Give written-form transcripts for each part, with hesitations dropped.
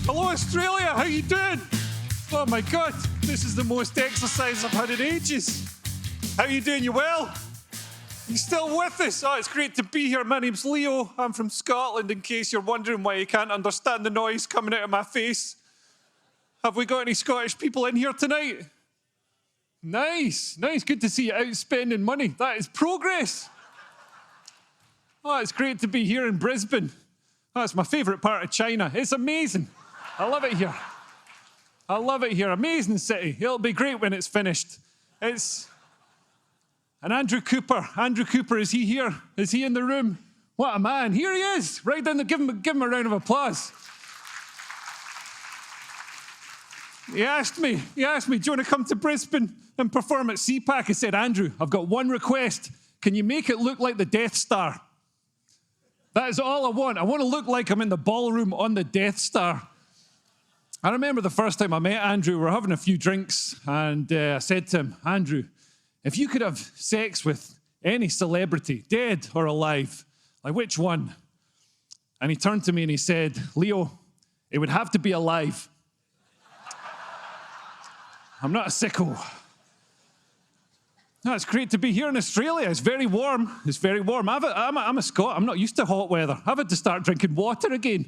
Hello, Australia. How you doing? Oh my God, this is the most exercise I've had in ages. How you doing? You well? You still with us? Oh, it's great to be here. My name's Leo. I'm from Scotland, in case you're wondering why you can't understand the noise coming out of my face. Have we got any Scottish people in here tonight? Nice. Good to see you out spending money. That is progress. Oh, it's great to be here in Brisbane. Oh, it's my favourite part of China. It's amazing. I love it here. Amazing city. It'll be great when it's finished. And Andrew Cooper, is he here? Is he in the room? What a man. Here he is. Right down there. Give him a round of applause. He asked me, do you want to come to Brisbane and perform at CPAC? I said, Andrew, I've got one request. Can you make it look like the Death Star? That is all I want. I want to look like I'm in the ballroom on the Death Star. I remember the first time I met Andrew, we were having a few drinks, and I said to him, Andrew, if you could have sex with any celebrity, dead or alive, like which one? And he turned to me and he said, Leo, it would have to be alive. I'm not a sicko. No, it's great to be here in Australia. It's very warm. I'm a Scot. I'm not used to hot weather. I've had to start drinking water again.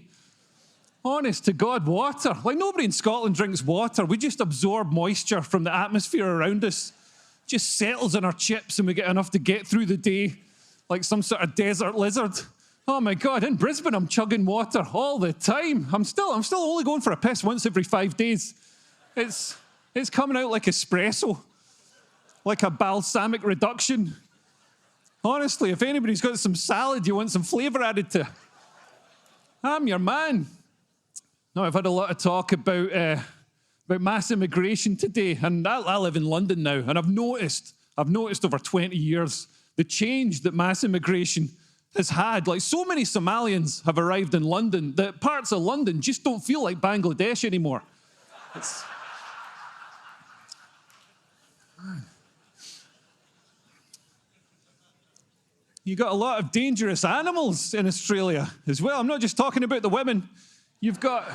Honest to God, water. Like nobody in Scotland drinks water. We just absorb moisture from the atmosphere around us. Just settles in our chips and we get enough to get through the day like some sort of desert lizard. Oh my God, in Brisbane I'm chugging water all the time. I'm still only going for a piss once every 5 days. It's coming out like espresso, like a balsamic reduction. Honestly, if anybody's got some salad you want some flavour added to, I'm your man. No, I've had a lot of talk about mass immigration today, and I live in London now, and I've noticed over 20 years the change that mass immigration has had. Like so many Somalians have arrived in London that parts of London just don't feel like Bangladesh anymore. You got a lot of dangerous animals in Australia as well. I'm not just talking about the women. You've got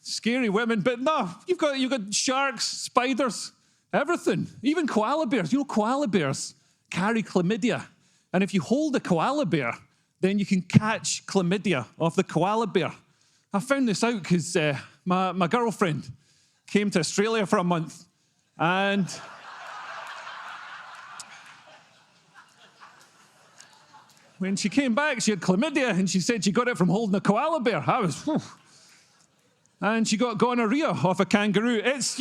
scary women, but no, you've got sharks, spiders, everything. Even koala bears. You know, koala bears carry chlamydia. And if you hold a koala bear, then you can catch chlamydia off the koala bear. I found this out because my girlfriend came to Australia for a month, and when she came back, she had chlamydia, and she said she got it from holding a koala bear. And she got gonorrhea off a kangaroo. It's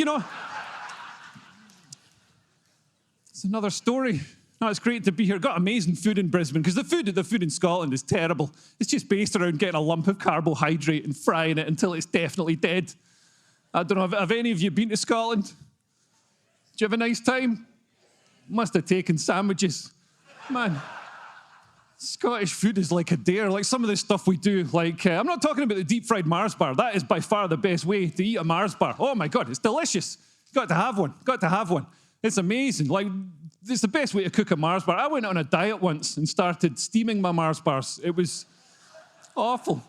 another story. No, it's great to be here. Got amazing food in Brisbane, because the food in Scotland is terrible. It's just based around getting a lump of carbohydrate and frying it until it's definitely dead. I don't know, have any of you been to Scotland? Did you have a nice time? Must have taken sandwiches. Man. Scottish food is like a dare. Like some of the stuff we do, like, I'm not talking about the deep fried Mars bar. That is by far the best way to eat a Mars bar. Oh my God, it's delicious. Got to have one. It's amazing. Like, it's the best way to cook a Mars bar. I went on a diet once and started steaming my Mars bars. It was awful.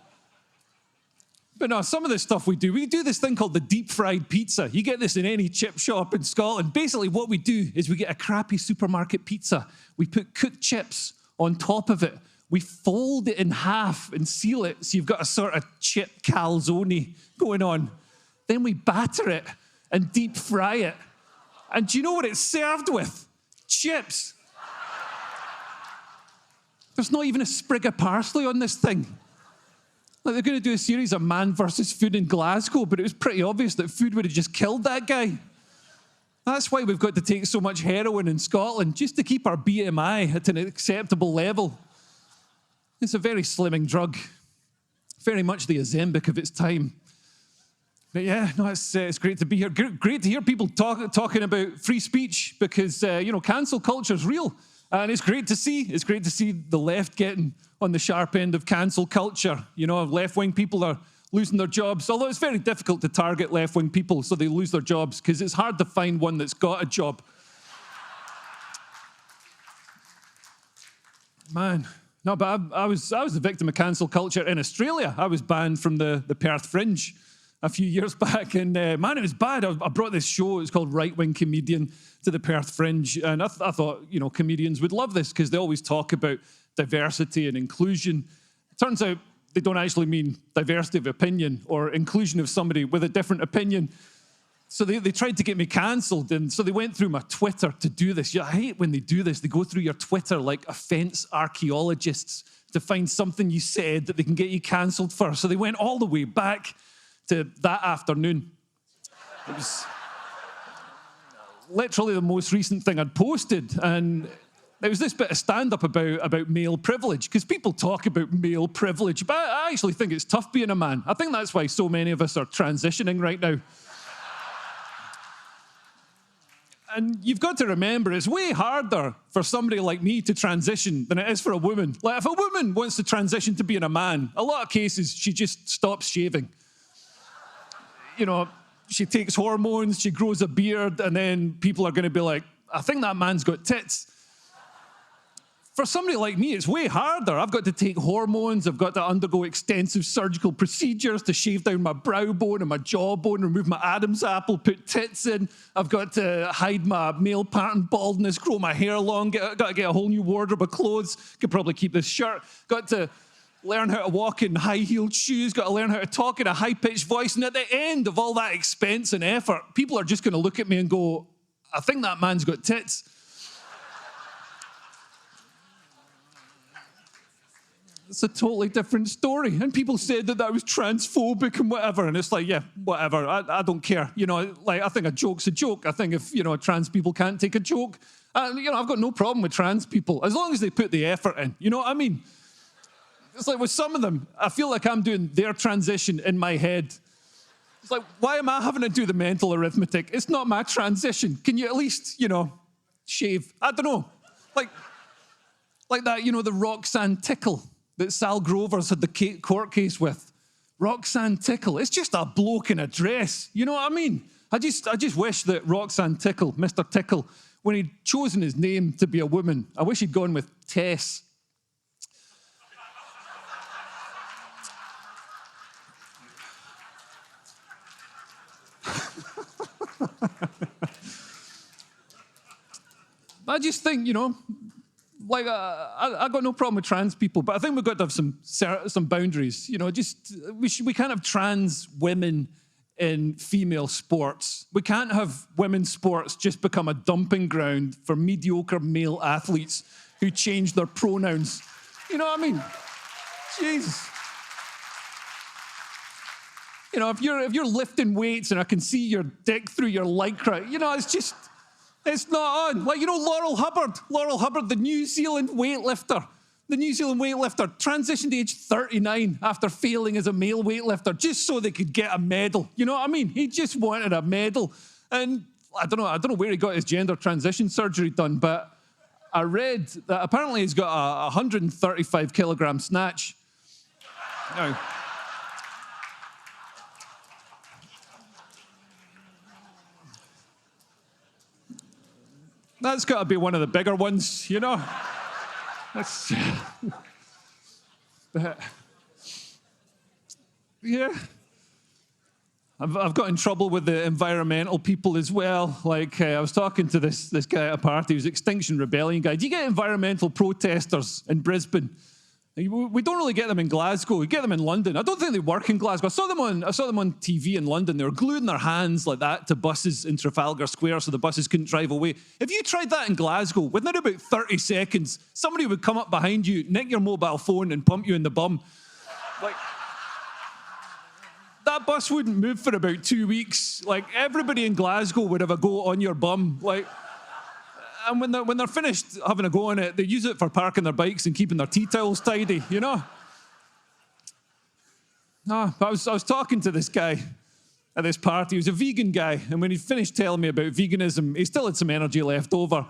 But no, some of the stuff we do this thing called the deep fried pizza. You get this in any chip shop in Scotland. Basically what we do is we get a crappy supermarket pizza. We put cooked chips on top of it. We fold it in half and seal it so you've got a sort of chip calzone going on. Then we batter it and deep fry it. And do you know what it's served with? Chips. There's not even a sprig of parsley on this thing. Like they're going to do a series of Man versus Food in Glasgow, but it was pretty obvious that food would have just killed that guy. That's why we've got to take so much heroin in Scotland, just to keep our BMI at an acceptable level. It's a very slimming drug. Very much the Ozempic of its time. But yeah, no, it's great to be here. Great to hear people talking about free speech because, cancel culture is real. And it's great to see the left getting on the sharp end of cancel culture. You know, left-wing people are losing their jobs, although it's very difficult to target left-wing people so they lose their jobs because it's hard to find one that's got a job. Man, No, but I was the victim of cancel culture in Australia. I was banned from the Perth Fringe a few years back, and man, it was bad. I brought this show. It's called Right Wing Comedian to the Perth Fringe, and I thought comedians would love this because they always talk about diversity and inclusion. It turns out they don't actually mean diversity of opinion or inclusion of somebody with a different opinion. So they tried to get me cancelled, and so they went through my Twitter to do this. Yeah, I hate when they do this. They go through your Twitter like offence archaeologists to find something you said that they can get you cancelled for. So they went all the way back to that afternoon. It was literally the most recent thing I'd posted, and there was this bit of stand-up about male privilege, because people talk about male privilege, but I actually think it's tough being a man. I think that's why so many of us are transitioning right now. And you've got to remember, it's way harder for somebody like me to transition than it is for a woman. Like, if a woman wants to transition to being a man, a lot of cases, she just stops shaving. She takes hormones, she grows a beard, and then people are going to be like, I think that man's got tits. For somebody like me, it's way harder. I've got to take hormones. I've got to undergo extensive surgical procedures to shave down my brow bone and my jawbone, remove my Adam's apple, put tits in. I've got to hide my male pattern baldness, grow my hair long, got to get a whole new wardrobe of clothes. Could probably keep this shirt. Got to learn how to walk in high-heeled shoes. Got to learn how to talk in a high-pitched voice. And at the end of all that expense and effort, people are just going to look at me and go, I think that man's got tits. It's a totally different story. And people said that was transphobic and whatever. And it's like, yeah, whatever. I don't care. I think a joke's a joke. I think if, trans people can't take a joke, I've got no problem with trans people as long as they put the effort in. You know what I mean? It's like with some of them, I feel like I'm doing their transition in my head. It's like, why am I having to do the mental arithmetic? It's not my transition. Can you at least, shave? I don't know. Like that, the Roxanne Tickle that Sal Grovers had the court case with. Roxanne Tickle. It's just a bloke in a dress. You know what I mean? I just wish that Roxanne Tickle, Mr. Tickle, when he'd chosen his name to be a woman, I wish he'd gone with Tess. I just think, I got no problem with trans people, but I think we've got to have some boundaries. We can't have trans women in female sports. We can't have women's sports just become a dumping ground for mediocre male athletes who change their pronouns. You know what I mean? Jeez. If you're lifting weights and I can see your dick through your lycra, it's not on. Laurel Hubbard, the New Zealand weightlifter. The New Zealand weightlifter transitioned to age 39 after failing as a male weightlifter just so they could get a medal. You know what I mean? He just wanted a medal. And I don't know where he got his gender transition surgery done, but I read that apparently he's got a 135 kilogram snatch. Now, that's got to be one of the bigger ones, That's, but, yeah. I've got in trouble with the environmental people as well. I was talking to this guy at a party. He was Extinction Rebellion guy. Do you get environmental protesters in Brisbane? We don't really get them in Glasgow. We get them in London. I don't think they work in Glasgow. I saw them on TV in London. They were gluing their hands like that to buses in Trafalgar Square so the buses couldn't drive away. If you tried that in Glasgow, within about 30 seconds, somebody would come up behind you, nick your mobile phone, and pump you in the bum. That bus wouldn't move for about 2 weeks. Everybody in Glasgow would have a go on your bum. And when they're finished having a go on it, they use it for parking their bikes and keeping their tea towels tidy, No, but I was talking to this guy at this party. He was a vegan guy, and when he finished telling me about veganism, he still had some energy left over.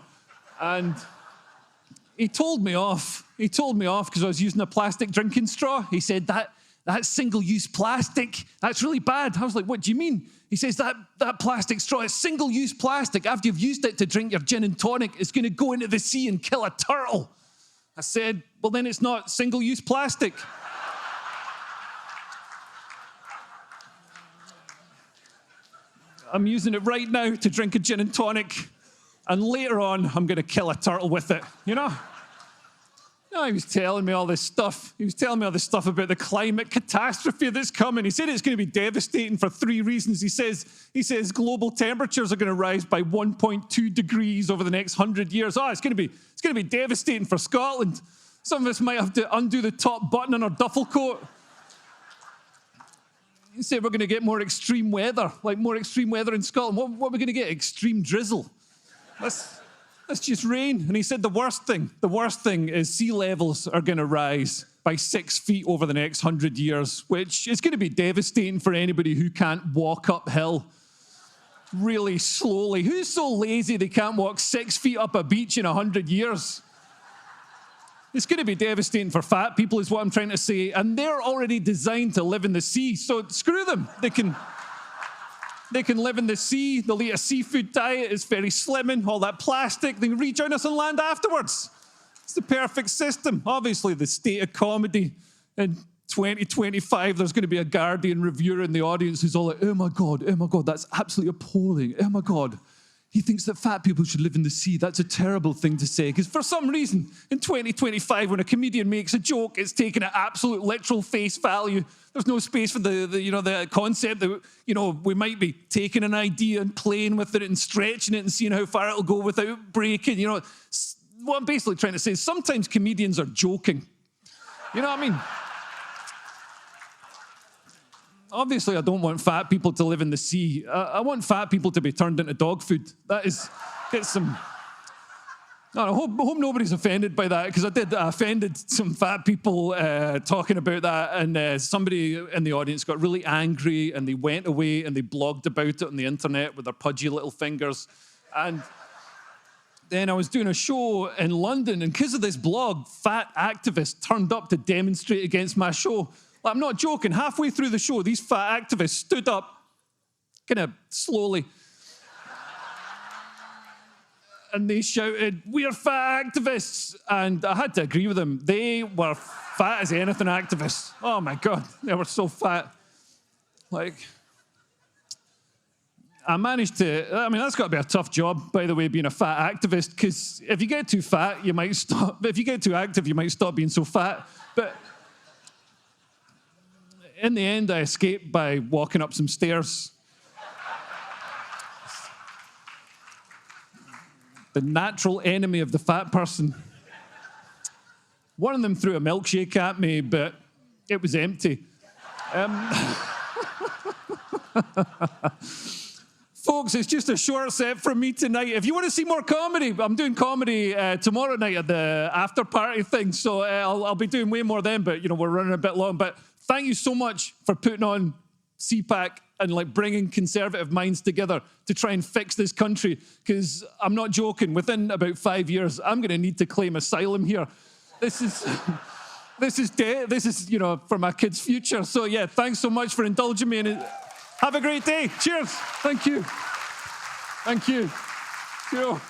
And he told me off. He told me off because I was using a plastic drinking straw. He said, that's single-use plastic. That's really bad. I was like, what do you mean? He says, that plastic straw is single-use plastic. After you've used it to drink your gin and tonic, it's going to go into the sea and kill a turtle. I said, well, then it's not single-use plastic. I'm using it right now to drink a gin and tonic, and later on, I'm going to kill a turtle with it, you know? No, he was telling me all this stuff. He was telling me all this stuff about the climate catastrophe that's coming. He said it's going to be devastating for 3 reasons. He says global temperatures are going to rise by 1.2 degrees over the next 100 years. Oh, it's going to be devastating for Scotland. Some of us might have to undo the top button on our duffel coat. He said we're going to get more extreme weather, like more extreme weather in Scotland. What are we going to get? Extreme drizzle. That's just rain. And he said the worst thing is sea levels are going to rise by 6 feet over the next 100 years, which is going to be devastating for anybody who can't walk uphill really slowly. Who's so lazy they can't walk 6 feet up a beach in 100 years? It's going to be devastating for fat people is what I'm trying to say. And they're already designed to live in the sea, so screw them. They can live in the sea. They'll eat a seafood diet. It's very slimming. All that plastic. They can rejoin us on land afterwards. It's the perfect system. Obviously, the state of comedy in 2025, there's going to be a Guardian reviewer in the audience who's all like, oh my God, that's absolutely appalling. Oh my God. He thinks that fat people should live in the sea. That's a terrible thing to say. Because for some reason, in 2025, when a comedian makes a joke, it's taken at absolute literal face value. There's no space for the concept that, we might be taking an idea and playing with it and stretching it and seeing how far it'll go without breaking. What I'm basically trying to say is sometimes comedians are joking. You know what I mean? Obviously, I don't want fat people to live in the sea. I want fat people to be turned into dog food. Get some... I hope nobody's offended by that, because I offended some fat people talking about that, and somebody in the audience got really angry, and they went away and they blogged about it on the internet with their pudgy little fingers. And then I was doing a show in London, and because of this blog, fat activists turned up to demonstrate against my show. I'm not joking. Halfway through the show, these fat activists stood up, kind of slowly, and they shouted, "We're fat activists!" And I had to agree with them. They were fat as anything activists. Oh my God, they were so fat. That's got to be a tough job, by the way, being a fat activist, because if you get too fat, you might stop. If you get too active, you might stop being so fat. But in the end, I escaped by walking up some stairs. The natural enemy of the fat person. One of them threw a milkshake at me, but it was empty. Folks, it's just a short set from me tonight. If you want to see more comedy, I'm doing comedy tomorrow night at the after party thing, so I'll be doing way more then, but we're running a bit long. But thank you so much for putting on CPAC and bringing conservative minds together to try and fix this country, because I'm not joking, within about 5 years, I'm going to need to claim asylum here. This is for my kids' future. So yeah, thanks so much for indulging me, and have a great day. Cheers. Thank you. Thank you. Cheerio.